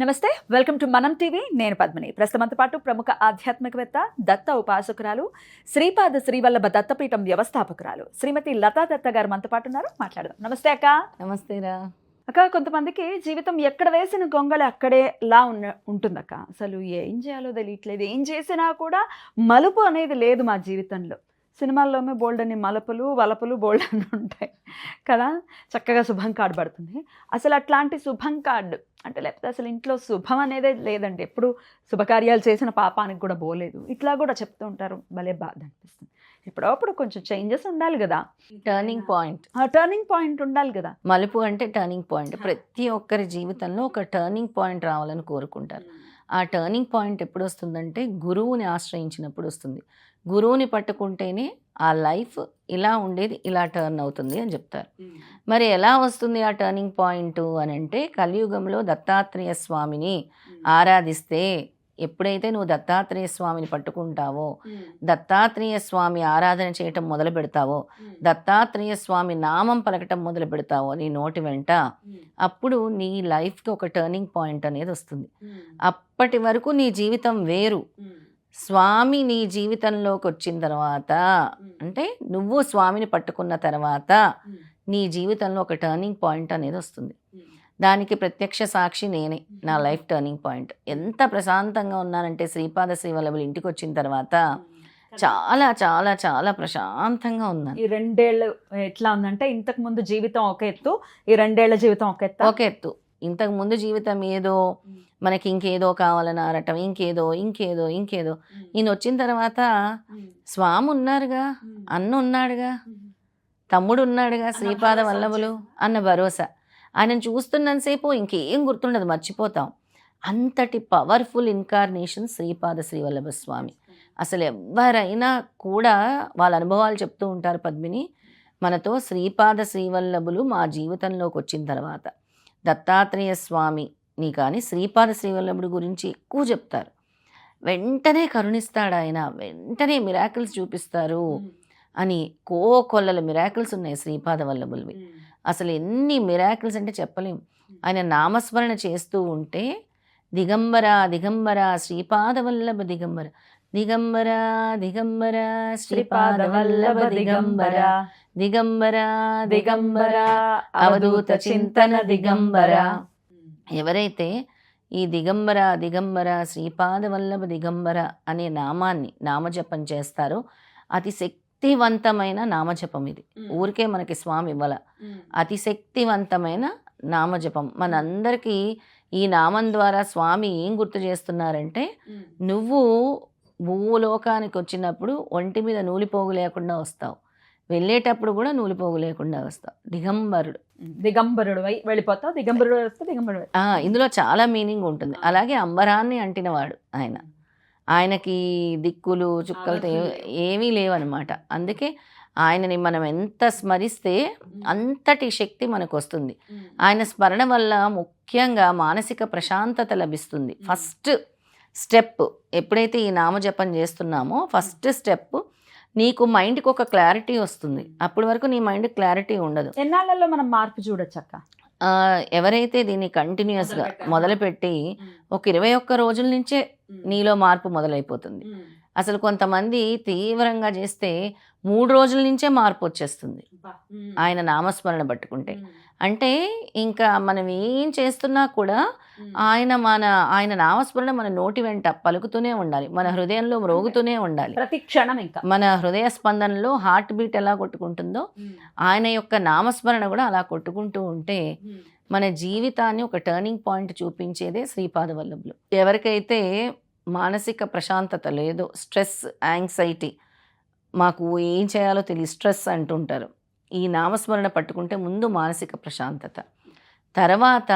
నమస్తే, welcome to మనం TV. నేను పద్మిని. ప్రస్తుతంతో పాటు ప్రముఖ ఆధ్యాత్మికవేత్త, దత్త ఉపాసకురాలు, శ్రీపాద శ్రీవల్లభ దత్తపీఠం వ్యవస్థాపకురాలు శ్రీమతి లతా దత్త గారు మనతో పాటు ఉన్నారు. మాట్లాడదాం. నమస్తే అక్క. నమస్తేరా అక్క, కొంతమందికి జీవితం ఎక్కడ వేసిన గొంగళి అక్కడే లా ఉంటుందక్క. అసలు ఏం చేయాలో తెలియట్లేదు. ఏం చేసినా కూడా మలుపు అనేది లేదు మా జీవితంలో. సినిమాల్లోనే బోల్డ్ అని మలుపులు వలపులు బోల్డ్ అని ఉంటాయి కదా. చక్కగా శుభం కార్డు పడుతుంది. అసలు అట్లాంటి శుభం కార్డు అంటే లేకపోతే అసలు ఇంట్లో శుభం అనేదే లేదండి. ఎప్పుడు శుభకార్యాలు చేసిన పాపానికి కూడా పోలేదు. ఇట్లా కూడా చెప్తూ ఉంటారు. భలే బాధ అనిపిస్తుంది. ఇప్పుడప్పుడు కొంచెం చేంజెస్ ఉండాలి కదా. టర్నింగ్ పాయింట్ ఉండాలి కదా. మలుపు అంటే టర్నింగ్ పాయింట్. ప్రతి ఒక్కరి జీవితంలో ఒక టర్నింగ్ పాయింట్ రావాలని కోరుకుంటారు. ఆ టర్నింగ్ పాయింట్ ఎప్పుడు వస్తుందంటే గురువుని ఆశ్రయించినప్పుడు వస్తుంది. గురువుని పట్టుకుంటేనే ఆ లైఫ్ ఇలా ఉండేది ఇలా టర్న్ అవుతుంది అని చెప్తారు. మరి ఎలా వస్తుంది ఆ టర్నింగ్ పాయింట్ అని అంటే, కలియుగంలో దత్తాత్రేయ స్వామిని ఆరాధిస్తే, ఎప్పుడైతే నువ్వు దత్తాత్రేయ స్వామిని పట్టుకుంటావో, దత్తాత్రేయ స్వామి ఆరాధన చేయటం మొదలు పెడతావో, దత్తాత్రేయ స్వామి నామం పలకటం మొదలు పెడతావో నీ నోటి వెంట, అప్పుడు నీ లైఫ్కి ఒక టర్నింగ్ పాయింట్ అనేది వస్తుంది. అప్పటి వరకు నీ జీవితం వేరు. స్వామి నీ జీవితంలోకి వచ్చిన తర్వాత, అంటే నువ్వు స్వామిని పట్టుకున్న తర్వాత నీ జీవితంలో ఒక టర్నింగ్ పాయింట్ అనేది వస్తుంది. దానికి ప్రత్యక్ష సాక్షి నేనే. నా లైఫ్ టర్నింగ్ పాయింట్. ఎంత ప్రశాంతంగా ఉన్నానంటే శ్రీపాద శ్రీవల్లభులు ఇంటికి వచ్చిన తర్వాత చాలా చాలా చాలా ప్రశాంతంగా ఉన్నాను. ఈ 2 ఏళ్ళు ఎట్లా ఉందంటే, ఇంతకు ముందు జీవితం ఒక ఎత్తు, ఈ 2 ఏళ్ల జీవితం ఒక ఎత్తు. ఇంతకు ముందు జీవితం ఏదో మనకి ఇంకేదో కావాలని ఆరటం, ఇంకేదో ఈయన వచ్చిన తర్వాత స్వామి ఉన్నారుగా, అన్న ఉన్నాడుగా, తమ్ముడు ఉన్నాడుగా, శ్రీపాద వల్లభులు అన్న భరోసా. ఆయనను చూస్తున్నంతసేపు ఇంకేం గుర్తుండదు, మర్చిపోతాం. అంతటి పవర్ఫుల్ ఇన్కార్నేషన్ శ్రీపాద శ్రీవల్లభ స్వామి. అసలు ఎవరైనా కూడా వాళ్ళ అనుభవాలు చెప్తూ ఉంటారు పద్మిని. మనతో శ్రీపాద శ్రీవల్లభులు మా జీవితంలోకి వచ్చిన తర్వాత దత్తాత్రేయ స్వామిని కానీ శ్రీపాద శ్రీవల్లభుడి గురించి ఎక్కువ చెప్తారు. వెంటనే కరుణిస్తాడు ఆయన, వెంటనే మిరాకిల్స్ చూపిస్తారు అని. కోకొల్లల మిరాకిల్స్ ఉన్నాయి శ్రీపాద వల్లభులవి. అసలు ఎన్ని మిరాకిల్స్ అంటే చెప్పలేము. ఆయన నామస్మరణ చేస్తూ ఉంటే దిగంబర దిగంబర శ్రీపాద వల్లభ దిగంబర, దిగంబర దిగంబర శ్రీపాద వల్లభ దిగంబర, దిగంబర దిగంబర అవధూత చింతన దిగంబర. ఎవరైతే ఈ దిగంబర దిగంబర శ్రీపాద వల్లభ దిగంబర అనే నామాన్ని నామజపం చేస్తారో, అతి శక్తివంతమైన నామజపం ఇది. ఊరికే మనకి స్వామి ఇవ్వాల. అతి శక్తివంతమైన నామజపం. మనందరికీ ఈ నామం ద్వారా స్వామి ఏం గుర్తు చేస్తున్నారంటే, నువ్వు భూలోకానికి వచ్చినప్పుడు ఒంటి మీద నూలిపోగు లేకుండా వస్తావు, వెళ్ళేటప్పుడు కూడా నూలిపోగు లేకుండా వస్తావు. దిగంబరుడు వెళ్ళిపోతావు, దిగంబరుడు వస్తే దిగంబరుడు. ఇందులో చాలా మీనింగ్ ఉంటుంది. అలాగే అంబరాన్ని అంటినవాడు ఆయన. ఆయనకి దిక్కులు చుక్కలతో ఏమీ లేవన్నమాట. అందుకే ఆయనని మనం ఎంత స్మరిస్తే అంతటి శక్తి మనకు వస్తుంది. ఆయన స్మరణ వల్ల ముఖ్యంగా మానసిక ప్రశాంతత లభిస్తుంది. ఫస్ట్ స్టెప్ ఎప్పుడైతే ఈ నామజపం చేస్తున్నామో, ఫస్ట్ స్టెప్ నీకు మైండ్కి ఒక క్లారిటీ వస్తుంది. అప్పటి వరకు నీ మైండ్ క్లారిటీ ఉండదు. ఎన్నాళ్ళలో మనం మార్పు చూడొచ్చక్క? ఎవరైతే దీన్ని కంటిన్యూస్గా మొదలుపెట్టి ఒక 21 రోజుల నుంచే నీలో మార్పు మొదలైపోతుంది. అసలు కొంతమంది తీవ్రంగా చేస్తే 3 రోజుల నుంచే మార్పు వచ్చేస్తుంది ఆయన నామస్మరణ పట్టుకుంటే. అంటే ఇంకా మనం ఏం చేస్తున్నా కూడా ఆయన నామస్మరణ మన నోటి వెంట పలుకుతూనే ఉండాలి, మన హృదయంలో మ్రోగుతూనే ఉండాలి ప్రతి క్షణం. ఇంకా మన హృదయ స్పందనలో హార్ట్ బీట్ ఎలా కొట్టుకుంటుందో ఆయన యొక్క నామస్మరణ కూడా అలా కొట్టుకుంటూ ఉంటే మన జీవితాన్ని ఒక టర్నింగ్ పాయింట్ చూపించేదే శ్రీపాద వల్లభులు. ఎవరికైతే మానసిక ప్రశాంతత లేదో, స్ట్రెస్, యాంగ్జైటీ, మాకు ఏం చేయాలో తెలియదు, స్ట్రెస్ అంటుంటారు. ఈ నామస్మరణ పట్టుకుంటే ముందు మానసిక ప్రశాంతత, తర్వాత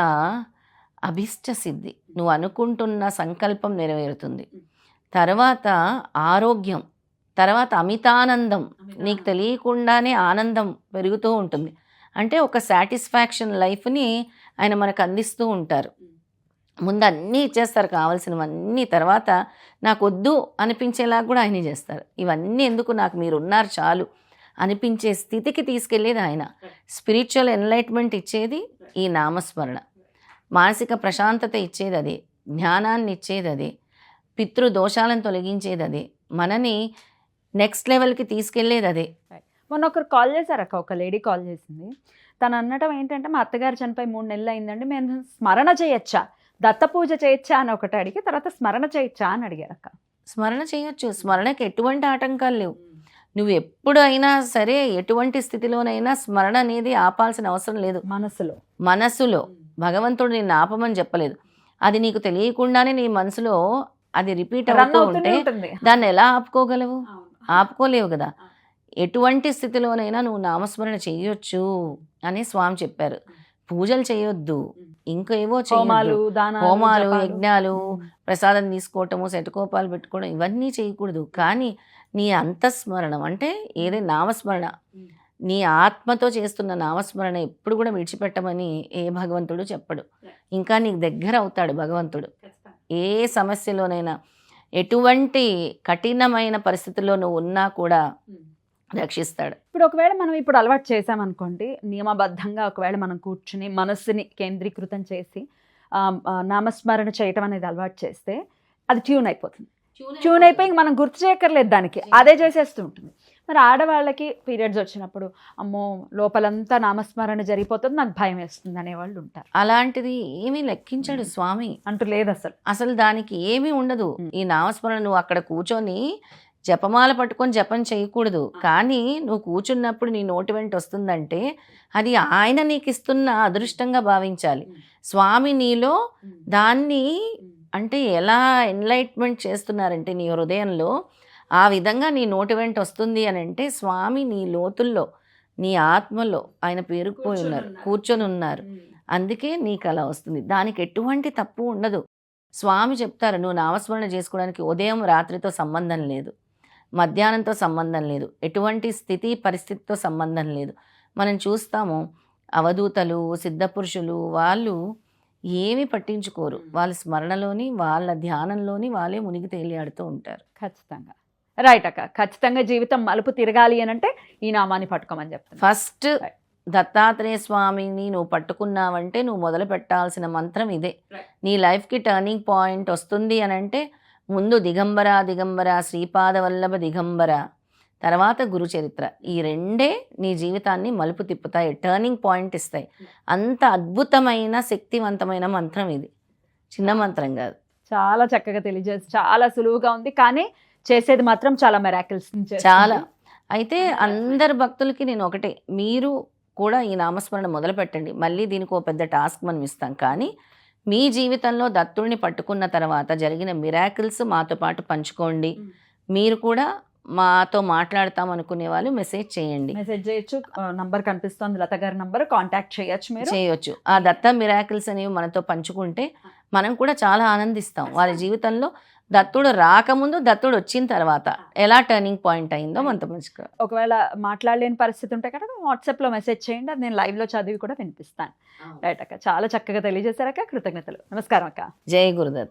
అభిష్ట సిద్ధి, నువ్వు అనుకుంటున్న సంకల్పం నెరవేరుతుంది, తర్వాత ఆరోగ్యం, తర్వాత అమితానందం, నీకు తెలియకుండానే ఆనందం పెరుగుతూ ఉంటుంది. అంటే ఒక సాటిస్ఫాక్షన్ లైఫ్ని ఆయన మనకు అందిస్తూ ఉంటారు. ముందు అన్నీ ఇచ్చేస్తారు కావాల్సినవన్నీ, తర్వాత నాకు వద్దు అనిపించేలా కూడా ఆయన చేస్తారు. ఇవన్నీ ఎందుకు, నాకు మీరు ఉన్నారు చాలు అనిపించే స్థితికి తీసుకెళ్ళేది ఆయన. స్పిరిచువల్ ఎన్లైట్మెంట్ ఇచ్చేది ఈ నామస్మరణ. మానసిక ప్రశాంతత ఇచ్చేది అది, జ్ఞానాన్ని ఇచ్చేది అది, పితృదోషాలను తొలగించేది అది, మనని నెక్స్ట్ లెవెల్కి తీసుకెళ్లేది అదే. మొన్న ఒకరు కాల్ చేశారక్క, ఒక లేడీ కాల్ చేసింది. తను అనటం ఏంటంటే, మా అత్తగారు చనిపోయి 3 నెలలు అయిందండి, మేము స్మరణ చేయొచ్చా, దత్త పూజ చేయొచ్చా అని ఒకటి అడిగి, తర్వాత స్మరణ చేయొచ్చా అని అడిగారక్క. స్మరణ చేయొచ్చు, స్మరణకి ఎటువంటి ఆటంకాలు లేవు. నువ్వు ఎప్పుడైనా సరే ఎటువంటి స్థితిలోనైనా స్మరణ అనేది ఆపాల్సిన అవసరం లేదు. మనసులో భగవంతుడు నిన్ను ఆపమని చెప్పలేదు. అది నీకు తెలియకుండానే నీ మనసులో అది రిపీట్ అవుతూ ఉంటే దాన్ని ఎలా ఆపుకోగలవు? ఆపుకోలేవు కదా. ఎటువంటి స్థితిలోనైనా నువ్వు నామస్మరణ చెయ్యొచ్చు అని స్వామి చెప్పారు. పూజలు చేయొద్దు, ఇంకేవో చేయొద్దు, హోమాలు, యజ్ఞాలు, ప్రసాదం తీసుకోవటము, శటకోపాలు పెట్టుకోవడం, ఇవన్నీ చేయకూడదు. కానీ నీ అంతఃస్మరణం అంటే ఏదే నామస్మరణ, నీ ఆత్మతో చేస్తున్న నామస్మరణ ఎప్పుడు కూడా విడిచిపెట్టమని ఏ భగవంతుడు చెప్పడు. ఇంకా నీకు దగ్గర అవుతాడు భగవంతుడు. ఏ సమస్యలోనైనా, ఎటువంటి కఠినమైన పరిస్థితుల్లో నువ్వు ఉన్నా కూడా రక్షిస్తాడు. ఇప్పుడు ఒకవేళ మనం ఇప్పుడు అలవాటు చేసామనుకోండి, నియమబద్ధంగా ఒకవేళ మనం కూర్చుని మనస్సుని కేంద్రీకృతం చేసి నామస్మరణ చేయటం అనేది అలవాటు చేస్తే అది ట్యూన్ అయిపోతుంది. ట్యూన్ అయిపోయి మనం గుర్తు చేయక్కర్లేదు, దానికి అదే చేసేస్తూ ఉంటుంది. మరి ఆడవాళ్ళకి పీరియడ్స్ వచ్చినప్పుడు అమ్మో లోపలంతా నామస్మరణ జరిగిపోతుంది, నాకు భయం వేస్తుంది అనేవాళ్ళు ఉంటారు. అలాంటిది ఏమీ లెక్కించాడు స్వామి అంటూ లేదు, అసలు దానికి ఏమీ ఉండదు. ఈ నామస్మరణ నువ్వు అక్కడ కూర్చొని జపమాల పట్టుకొని జపం చేయకూడదు. కానీ నువ్వు కూర్చున్నప్పుడు నీ నోటి వెంట వస్తుందంటే అది ఆయన నీకు ఇస్తున్న అదృష్టంగా భావించాలి. స్వామి నీలో దాన్ని అంటే ఎలా ఎన్లైట్మెంట్ చేస్తున్నారంటే నీ హృదయంలో ఆ విధంగా నీ నోటి వెంట వస్తుంది అని అంటే స్వామి నీ లోతుల్లో, నీ ఆత్మలో ఆయన పేరుకుపోయి ఉన్నారు, కూర్చొని ఉన్నారు. అందుకే నీకు అలా వస్తుంది. దానికి ఎటువంటి తప్పు ఉండదు. స్వామి చెప్తారు, నువ్వు నామస్మరణ చేసుకోవడానికి ఉదయం రాత్రితో సంబంధం లేదు, మధ్యాహ్నంతో సంబంధం లేదు, ఎటువంటి స్థితి పరిస్థితితో సంబంధం లేదు. మనం చూస్తాము అవధూతలు, సిద్ధపురుషులు, వాళ్ళు ఏమీ పట్టించుకోరు. వాళ్ళ స్మరణలోని, వాళ్ళ ధ్యానంలోని వాళ్ళే మునిగి తేలియాడుతూ ఉంటారు. ఖచ్చితంగా రైట్ అక్క. ఖచ్చితంగా జీవితం మలుపు తిరగాలి అని అంటే ఈ నామాన్ని పట్టుకోమని చెప్తాను. ఫస్ట్ దత్తాత్రేయ స్వామిని నువ్వు పట్టుకున్నావంటే నువ్వు మొదలు పెట్టాల్సిన మంత్రం ఇదే. నీ లైఫ్కి టర్నింగ్ పాయింట్ వస్తుంది అని అంటే ముందు దిగంబర దిగంబర, శ్రీపాద వల్లభ దిగంబర, తర్వాత గురుచరిత్ర, ఈ రెండే నీ జీవితాన్ని మలుపు తిప్పుతాయి, టర్నింగ్ పాయింట్ ఇస్తాయి. అంత అద్భుతమైన శక్తివంతమైన మంత్రం ఇది, చిన్న మంత్రం కాదు. చాలా చక్కగా తెలియజేసి చాలా సులువుగా ఉంది, కానీ చేసేది మాత్రం చాలా మెరాకిల్స్ చాలా. అయితే అందరు భక్తులకి నేను ఒకటే, మీరు కూడా ఈ నామస్మరణ మొదలు పెట్టండి. మళ్ళీ దీనికి ఒక పెద్ద టాస్క్ మనం ఇస్తాం. కానీ మీ జీవితంలో దత్తుడిని పట్టుకున్న తర్వాత జరిగిన మిరాకిల్స్ మాతో పాటు పంచుకోండి. మీరు కూడా మాతో మాట్లాడతాం అనుకునే వాళ్ళు మెసేజ్ చేయండి, మెసేజ్ చేయొచ్చు. నంబర్ కనిపిస్తుంది, లత గారి నంబర్, కాంటాక్ట్ చేయొచ్చు, మీరు చేయొచ్చు. ఆ దత్త మిరాకిల్స్ అనేవి మనతో పంచుకుంటే మనం కూడా చాలా ఆనందిస్తాం. వాళ్ళ జీవితంలో దత్తుడు రాకముందు, దత్తుడు వచ్చిన తర్వాత ఎలా టర్నింగ్ పాయింట్ అయిందో మనతో పంచుకో. ఒకవేళ మాట్లాడలేని పరిస్థితి ఉంటే కనుక వాట్సాప్లో మెసేజ్ చేయండి, అది నేను లైవ్లో చదివి కూడా వినిపిస్తాను. రైట్ అక్క, చాలా చక్కగా తెలియజేశారక్క, కృతజ్ఞతలు. నమస్కారం అక్క. జై గురుదత్.